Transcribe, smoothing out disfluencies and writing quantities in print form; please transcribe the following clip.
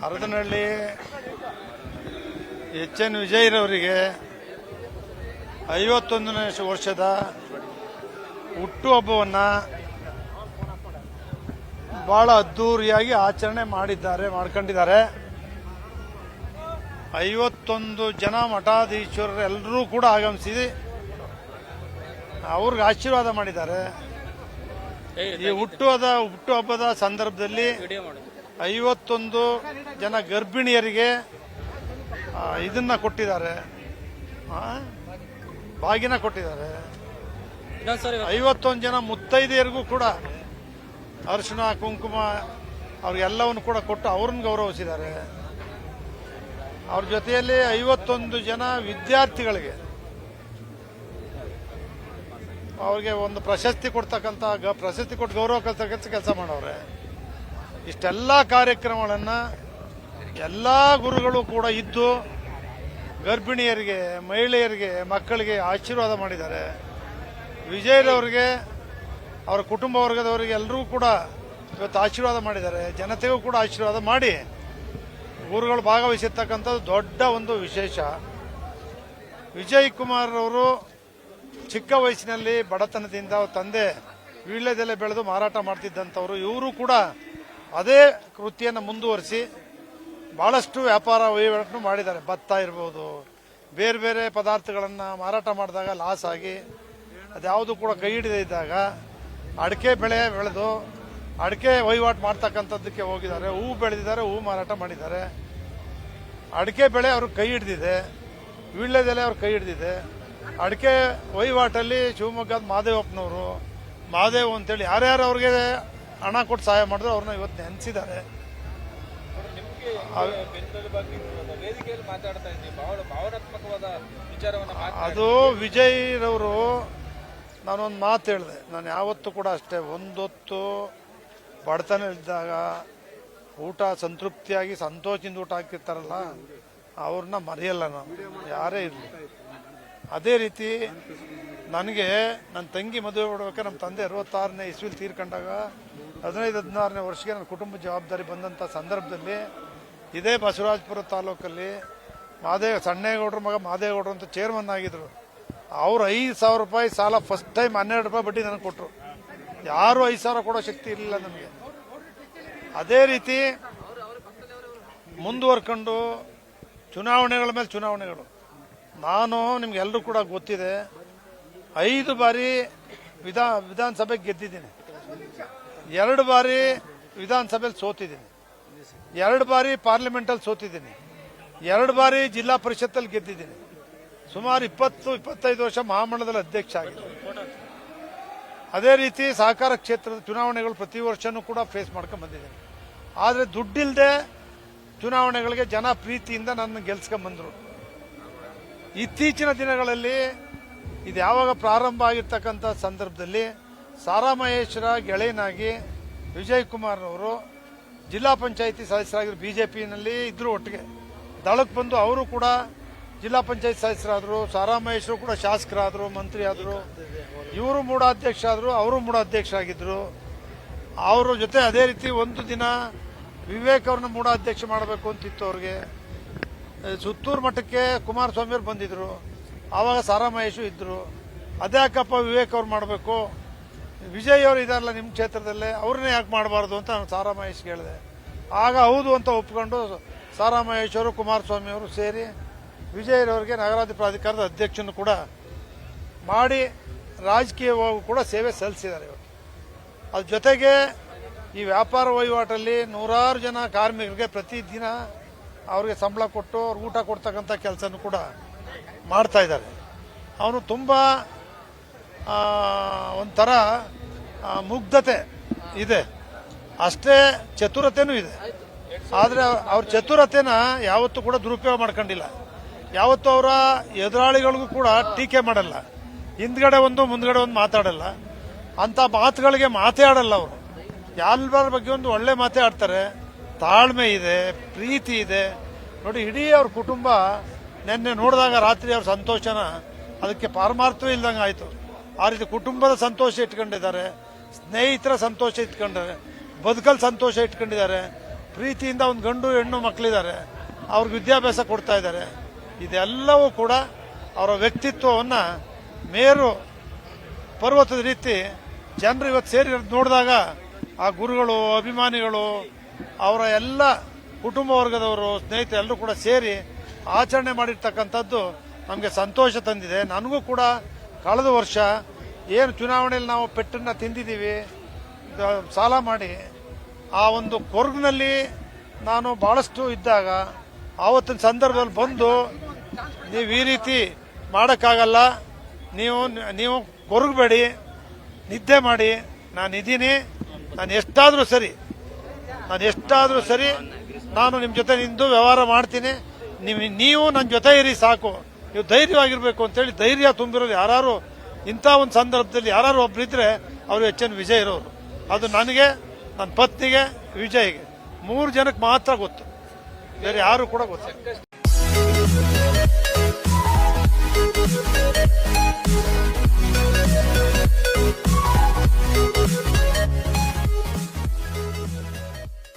Haradanahalli H N ವಿಜಯರವರಿಗೆ 51ನೇ ವರ್ಷದ ಹುಟ್ಟುಹಬ್ಬವನ್ನು ಬಹಳ ಅದ್ದೂರಿಯಾಗಿ ಆಚರಣೆ ಮಾಡ್ಕೊಂಡಿದ್ದಾರೆ. 51 ಜನ ಮಠಾಧೀಶರೆಲ್ಲರೂ ಕೂಡ ಆಗಮಿಸಿ ಅವ್ರಿಗೆ ಆಶೀರ್ವಾದ ಮಾಡಿದ್ದಾರೆ. ಈ ಹುಟ್ಟುಹಬ್ಬದ ಸಂದರ್ಭದಲ್ಲಿ 51 ಜನ ಗರ್ಭಿಣಿಯರಿಗೆ ಇದನ್ನ ಕೊಟ್ಟಿದ್ದಾರೆ, ಬಾಗಿನ ಕೊಟ್ಟಿದ್ದಾರೆ. 51 ಜನ ಮುತ್ತೈದೆಯರಿಗೂ ಕೂಡ ಅರಿಶಿಣ ಕುಂಕುಮ ಅವ್ರಿಗೆಲ್ಲವನ್ನು ಕೂಡ ಕೊಟ್ಟು ಅವ್ರನ್ನ ಗೌರವಿಸಿದ್ದಾರೆ. ಅವ್ರ ಜೊತೆಯಲ್ಲಿ 51 ಜನ ವಿದ್ಯಾರ್ಥಿಗಳಿಗೆ ಅವ್ರಿಗೆ ಒಂದು ಪ್ರಶಸ್ತಿ ಕೊಡ್ತಕ್ಕಂಥ ಪ್ರಶಸ್ತಿ ಕೊಟ್ಟು ಗೌರವ ಕಲ್ತಕ್ಕಂಥ ಕೆಲಸ ಮಾಡವ್ರೆ. ಇಷ್ಟೆಲ್ಲ ಕಾರ್ಯಕ್ರಮಗಳನ್ನು ಎಲ್ಲ ಗುರುಗಳು ಕೂಡ ಇದ್ದು ಗರ್ಭಿಣಿಯರಿಗೆ, ಮಹಿಳೆಯರಿಗೆ, ಮಕ್ಕಳಿಗೆ ಆಶೀರ್ವಾದ ಮಾಡಿದ್ದಾರೆ. ವಿಜಯರವರಿಗೆ, ಅವರ ಕುಟುಂಬ ವರ್ಗದವರಿಗೆ ಎಲ್ಲರೂ ಕೂಡ ಇವತ್ತು ಆಶೀರ್ವಾದ ಮಾಡಿದ್ದಾರೆ. ಜನತೆಗೂ ಕೂಡ ಆಶೀರ್ವಾದ ಮಾಡಿ ಗುರುಗಳು ಭಾಗವಹಿಸಿರ್ತಕ್ಕಂಥದ್ದು ದೊಡ್ಡ ಒಂದು ವಿಶೇಷ. ವಿಜಯ್ ಕುಮಾರ್ ಅವರು ಚಿಕ್ಕ ವಯಸ್ಸಿನಲ್ಲಿ ಬಡತನದಿಂದ ತಂದೆ ವೀಳ್ಯದೆಲೆ ಬೆಳೆದು ಮಾರಾಟ ಮಾಡ್ತಿದ್ದಂಥವ್ರು. ಇವರು ಕೂಡ ಅದೇ ವೃತ್ತಿಯನ್ನು ಮುಂದುವರಿಸಿ ಬಹಳಷ್ಟು ವ್ಯಾಪಾರ ವಹಿವಾಟು ಮಾಡಿದ್ದಾರೆ. ಭತ್ತ ಇರ್ಬೋದು, ಬೇರೆ ಬೇರೆ ಪದಾರ್ಥಗಳನ್ನು ಮಾರಾಟ ಮಾಡಿದಾಗ ಲಾಸ್ ಆಗಿ ಅದ್ಯಾವುದು ಕೂಡ ಕೈ ಹಿಡಿದೇ ಇದ್ದಾಗ ಅಡಿಕೆ ಬೆಳೆದು ಅಡಿಕೆ ವಹಿವಾಟು ಮಾಡ್ತಕ್ಕಂಥದ್ದಕ್ಕೆ ಹೋಗಿದ್ದಾರೆ. ಹೂವು ಬೆಳೆದಿದ್ದಾರೆ, ಹೂವು ಮಾರಾಟ ಮಾಡಿದ್ದಾರೆ. ಅಡಿಕೆ ಬೆಳೆ ಅವ್ರಿಗೆ ಕೈ ಹಿಡಿದಿದೆ, ವೀಳ್ಯದೆಲೆ ಅವ್ರ ಕೈ ಹಿಡಿದಿದೆ. ಅಡಿಕೆ ವಹಿವಾಟಲ್ಲಿ ಶಿವಮೊಗ್ಗದ ಮಾದೇವಪ್ಪನವರು, ಮಾದೇವ್ ಅಂತೇಳಿ ಯಾರ್ಯಾರು ಅವ್ರಿಗೆ ಹಣ ಕೊಟ್ಟು ಸಹಾಯ ಮಾಡಿದ್ರು ಅವ್ರನ್ನ ಇವತ್ತು ನೆನೆಸಿದ್ದಾರೆ. ಅದು ವಿಜಯ್ರವರು, ನಾನೊಂದು ಮಾತು ಹೇಳಿದೆ, ನಾನು ಯಾವತ್ತೂ ಕೂಡ ಅಷ್ಟೇ, ಒಂದೊತ್ತು ಬಡತನ ಇದ್ದಾಗ ಊಟ ಸಂತೃಪ್ತಿಯಾಗಿ ಸಂತೋಷದಿಂದ ಊಟ ಹಾಕಿರ್ತಾರಲ್ಲ ಅವ್ರನ್ನ ಮರೆಯಲ್ಲ ನಾವು, ಯಾರೇ ಇರಲಿ. ಅದೇ ರೀತಿ ನನಗೆ ನನ್ನ ತಂಗಿ ಮದುವೆ ಮಾಡ್ಬೇಕಾದ್ರೆ ನಮ್ಮ ತಂದೆ 66ನೇ ಇಸ್ವಿಲಿ ತೀರ್ಕೊಂಡಾಗ 15-16ನೇ ವರ್ಷಕ್ಕೆ ನನ್ನ ಕುಟುಂಬ ಜವಾಬ್ದಾರಿ ಬಂದಂಥ ಸಂದರ್ಭದಲ್ಲಿ ಇದೇ ಬಸವರಾಜಪುರ ತಾಲೂಕಲ್ಲಿ ಸಣ್ಣೇಗೌಡರ ಮಗ ಮಾದೇಗೌಡರು ಅಂತ ಚೇರ್ಮನ್ ಆಗಿದ್ರು. ಅವ್ರು 5,000 ರೂಪಾಯಿ ಸಾಲ ಫಸ್ಟ್ ಟೈಮ್ 12 ರೂಪಾಯಿ ಬಡ್ಡಿ ನನಗೆ ಕೊಟ್ಟರು. ಯಾರು 5,000 ಕೊಡೋ ಶಕ್ತಿ ಇರಲಿಲ್ಲ ನನಗೆ. ಅದೇ ರೀತಿ ಮುಂದುವರ್ಕೊಂಡು ಚುನಾವಣೆಗಳ ಮೇಲೆ ಚುನಾವಣೆಗಳು, ನಾನು ನಿಮ್ಗೆಲ್ಲರೂ ಕೂಡ ಗೊತ್ತಿದೆ, 5 ಬಾರಿ ವಿಧಾನಸಭೆಗೆ ಗೆದ್ದಿದ್ದೀನಿ, 2 ಬಾರಿ ವಿಧಾನಸಭೆಯಲ್ಲಿ ಸೋತಿದ್ದೀನಿ, 2 ಬಾರಿ ಪಾರ್ಲಿಮೆಂಟಲ್ಲಿ ಸೋತಿದ್ದೀನಿ, 2 ಬಾರಿ ಜಿಲ್ಲಾ ಪರಿಷತ್ತಲ್ಲಿ ಗೆದ್ದಿದ್ದೀನಿ. ಸುಮಾರು 20-25 ವರ್ಷ ಮಹಾಮಂಡಲದಲ್ಲಿ ಅಧ್ಯಕ್ಷ ಆಗಿದೆ. ಅದೇ ರೀತಿ ಸಹಕಾರ ಕ್ಷೇತ್ರದ ಚುನಾವಣೆಗಳು ಪ್ರತಿ ವರ್ಷನೂ ಕೂಡ ಫೇಸ್ ಮಾಡ್ಕೊಂಡು ಬಂದಿದ್ದೀನಿ. ಆದರೆ ದುಡ್ಡಿಲ್ಲದೆ ಚುನಾವಣೆಗಳಿಗೆ ಜನ ಪ್ರೀತಿಯಿಂದ ನನ್ನ ಗೆಲ್ಸ್ಕೊಂಡ್ ಬಂದರು. ಇತ್ತೀಚಿನ ದಿನಗಳಲ್ಲಿ ಇದು ಯಾವಾಗ ಪ್ರಾರಂಭ ಆಗಿರ್ತಕ್ಕಂಥ ಸಂದರ್ಭದಲ್ಲಿ ಸಾರಾ ಮಹೇಶ್ವರ ಗೆಳೆಯನಾಗಿ ವಿಜಯ್ ಕುಮಾರ್ ಅವರು ಜಿಲ್ಲಾ ಪಂಚಾಯಿತಿ ಸದಸ್ಯರಾಗಿದ್ರು. ಬಿಜೆಪಿನಲ್ಲಿ ಇದ್ರು, ಒಟ್ಟಿಗೆ ದಳಕ್ಕೆ ಬಂದು ಅವರು ಕೂಡ ಜಿಲ್ಲಾ ಪಂಚಾಯತ್ ಸದಸ್ಯರಾದರು. ಸಾರಾ ಮಹೇಶ್ವರು ಕೂಡ ಶಾಸಕರಾದರು, ಮಂತ್ರಿ ಆದರು. ಇವರು ಮೂಢಾಧ್ಯಕ್ಷ ಆದರು, ಅವರು ಮೂಢಾಧ್ಯಕ್ಷ ಆಗಿದ್ರು. ಅವರ ಜೊತೆ ಅದೇ ರೀತಿ ಒಂದು ದಿನ ವಿವೇಕ್ ಅವ್ರನ್ನ ಮೂಢಾಧ್ಯಕ್ಷ ಮಾಡಬೇಕು ಅಂತಿತ್ತು. ಅವ್ರಿಗೆ ಸುತ್ತೂರು ಮಠಕ್ಕೆ ಕುಮಾರಸ್ವಾಮಿ ಅವರು ಬಂದಿದ್ರು, ಆವಾಗ ಸಾರಾ ಮಹೇಶು ಇದ್ರು. ಅದ್ಯಾಕಪ್ಪ ವಿವೇಕ್ ಅವ್ರು ಮಾಡಬೇಕು, ವಿಜಯ್ ಅವರು ಇದಾರಲ್ಲ ನಿಮ್ಮ ಕ್ಷೇತ್ರದಲ್ಲೇ, ಅವ್ರನ್ನೇ ಯಾಕೆ ಮಾಡಬಾರ್ದು ಅಂತ ನಾನು ಸಾರಾ ಮಹೇಶ್ಗೆ ಹೇಳಿದೆ. ಆಗ ಹೌದು ಅಂತ ಒಪ್ಕೊಂಡು ಸಾರಾ ಮಹೇಶ್ ಅವರು, ಕುಮಾರಸ್ವಾಮಿ ಅವರು ಸೇರಿ ವಿಜಯರವರಿಗೆ ನಗರಾಭಿವೃದ್ಧಿ ಪ್ರಾಧಿಕಾರದ ಅಧ್ಯಕ್ಷನ್ನು ಕೂಡ ಮಾಡಿ ರಾಜಕೀಯವಾಗೂ ಕೂಡ ಸೇವೆ ಸಲ್ಲಿಸಿದ್ದಾರೆ ಇವರು. ಅದ್ರ ಜೊತೆಗೆ ಈ ವ್ಯಾಪಾರ ವಹಿವಾಟಲ್ಲಿ 100 ಜನ ಕಾರ್ಮಿಕರಿಗೆ ಪ್ರತಿದಿನ ಅವ್ರಿಗೆ ಸಂಬಳ ಕೊಟ್ಟು ಅವ್ರಿಗೆ ಊಟ ಕೊಡ್ತಕ್ಕಂಥ ಕೆಲಸನೂ ಕೂಡ ಮಾಡ್ತಾ ಇದ್ದಾರೆ. ಅವನು ತುಂಬ ಒಂಥರ ಮುಗ್ಧತೆ ಇದೆ, ಅಷ್ಟೇ ಚತುರತೆನೂ ಇದೆ. ಆದರೆ ಅವ್ರ ಚತುರತೆನ ಯಾವತ್ತೂ ಕೂಡ ದುರುಪಯೋಗ ಮಾಡ್ಕೊಂಡಿಲ್ಲ. ಯಾವತ್ತೂ ಅವರ ಎದುರಾಳಿಗಳಿಗೂ ಕೂಡ ಟೀಕೆ ಮಾಡಲ್ಲ, ಹಿಂದ್ಗಡೆ ಒಂದು ಮುಂದ್ಗಡೆ ಒಂದು ಮಾತಾಡಲ್ಲ. ಅಂತ ಮಾತುಗಳಿಗೆ ಮಾತೇ ಆಡಲ್ಲ ಅವರು. ಎಲ್ಲರ ಬಗ್ಗೆ ಒಂದು ಒಳ್ಳೆ ಮಾತೇ ಆಡ್ತಾರೆ. ತಾಳ್ಮೆ ಇದೆ, ಪ್ರೀತಿ ಇದೆ. ನೋಡಿ, ಇಡೀ ಅವ್ರ ಕುಟುಂಬ ನಿನ್ನೆ ನೋಡಿದಾಗ ರಾತ್ರಿ ಅವ್ರ ಸಂತೋಷನ ಅದಕ್ಕೆ ಪಾರಮಾರ್ಥವೇ ಇಲ್ದಂಗೆ ಆಯಿತು. ಆ ರೀತಿ ಕುಟುಂಬದ ಸಂತೋಷ ಇಟ್ಕೊಂಡಿದ್ದಾರೆ, ಸ್ನೇಹಿತರ ಸಂತೋಷ ಇಟ್ಕೊಂಡಿದ್ದಾರೆ, ಬದುಕಲ್ ಸಂತೋಷ ಇಟ್ಕೊಂಡಿದ್ದಾರೆ. ಪ್ರೀತಿಯಿಂದ ಒಂದು ಗಂಡು ಹೆಣ್ಣು ಮಕ್ಕಳಿದ್ದಾರೆ, ಅವ್ರಿಗೆ ವಿದ್ಯಾಭ್ಯಾಸ ಕೊಡ್ತಾ ಇದ್ದಾರೆ. ಇದೆಲ್ಲವೂ ಕೂಡ ಅವರ ವ್ಯಕ್ತಿತ್ವವನ್ನು ಮೇರು ಪರ್ವತದ ರೀತಿ ಜನರು ಇವತ್ತು ಸೇರಿ ನೋಡಿದಾಗ ಆ ಗುರುಗಳು, ಅಭಿಮಾನಿಗಳು, ಅವರ ಎಲ್ಲ ಕುಟುಂಬ ವರ್ಗದವರು, ಸ್ನೇಹಿತರು ಎಲ್ಲರೂ ಕೂಡ ಸೇರಿ ಆಚರಣೆ ಮಾಡಿರ್ತಕ್ಕಂಥದ್ದು ನಮಗೆ ಸಂತೋಷ ತಂದಿದೆ. ನನಗೂ ಕೂಡ ಕಳೆದ ವರ್ಷ ಏನು ಚುನಾವಣೆಯಲ್ಲಿ ನಾವು ಪೆಟ್ಟನ್ನು ತಿಂದಿದ್ದೀವಿ ಸಾಲ ಮಾಡಿ, ಆ ಒಂದು ಕೊರ್ಗ್ನಲ್ಲಿ ನಾನು ಬಹಳಷ್ಟು ಇದ್ದಾಗ ಆವತ್ತಿನ ಸಂದರ್ಭದಲ್ಲಿ ಬಂದು ನೀವು ಈ ರೀತಿ ಮಾಡೋಕ್ಕಾಗಲ್ಲ, ನೀವು ಕೊರಗಬೇಡಿ, ನಿದ್ದೆ ಮಾಡಿ, ನಾನಿದ್ದೀನಿ, ನಾನು ಎಷ್ಟಾದರೂ ಸರಿ ನಾನು ನಿಮ್ಮ ಜೊತೆ ನಿಂತು ವ್ಯವಹಾರ ಮಾಡ್ತೀನಿ, ನೀವು ನನ್ನ ಜೊತೆ ಇರಿ ಸಾಕು, ನೀವು ಧೈರ್ಯವಾಗಿರ್ಬೇಕು ಅಂತೇಳಿ ಧೈರ್ಯ ತುಂಬಿರೋರು ಯಾರು ಇಂಥ ಒಂದು ಸಂದರ್ಭದಲ್ಲಿ ಯಾರು ಒಬ್ಬರಿದ್ರೆ ಅವರು ಹೆಚ್ಚಿನ ವಿಜಯ ಇರೋರು. ಅದು ನನಗೆ, ನನ್ನ ಪತ್ನಿಗೆ, ವಿಜಯ್ಗೆ 3 ಜನಕ್ಕೆ ಮಾತ್ರ ಗೊತ್ತು, ಬೇರೆ ಯಾರು ಕೂಡ ಗೊತ್ತಿಲ್ಲ.